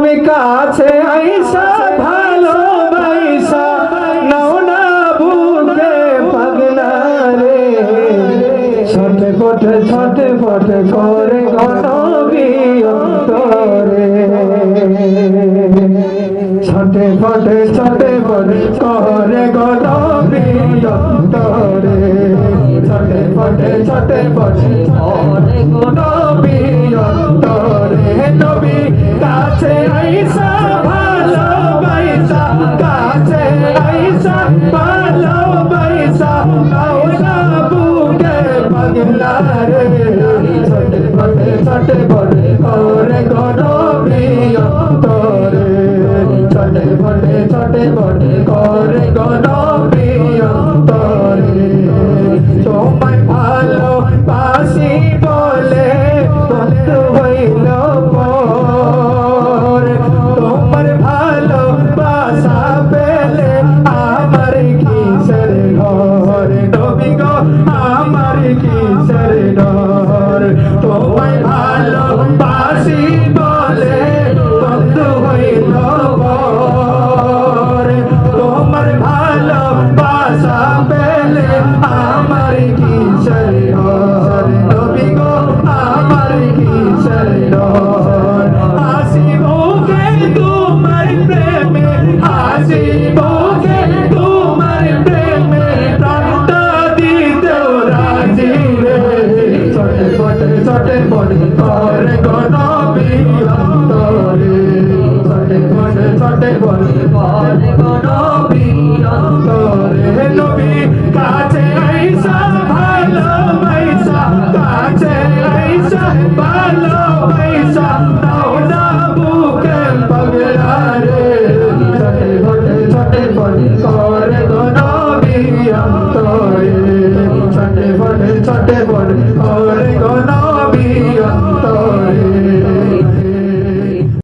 তুমি কাছে আইসা ভালোবাসা নাও না বুকে পাগলা রে ছটফট ছটফট করে গনবী অন্তরে ছটফট ছটফট করে গনবী অন্তরে ছটফট ছটফট করে গনবী অন্তরে নবী কাছে আইসা ভালোবাসা কাছে আইসা ভালোবাসা নাও না বুকে পাগলা রে ছটফট ছটফট করে গনবী অন্তরে ছটফট ছটফট করে গনবী অন্তরে তোমায় ভালোবাসি বলে বন্ধু হইল পর তোমার ভালোবাসা পেলে আমার কিসের ঘর নবী গো আমার কিসের ডর তোমায় ভালোবাসি বলে বন্ধু হইল পর তোমার ভালোবাসা পেলে আমার কিসের ডর নবী গো আমার কিসের ডর হাসিবকে তোমার প্রেমে হাসিবকে তোমার প্রেমে প্রাণটা দিতেও রাজি রে ছটফট ছটফট করে গনবী অন্তরে ছটফট ছটফট করে গনবী অন্তরে নবী কাছে আইসা ভালোবাসা কাছে আইসা ভালোবাসা নাও না বুকে পাগলা রে ছটফট ছটফট করে গনবী অন্তরে ছটফট ছটফট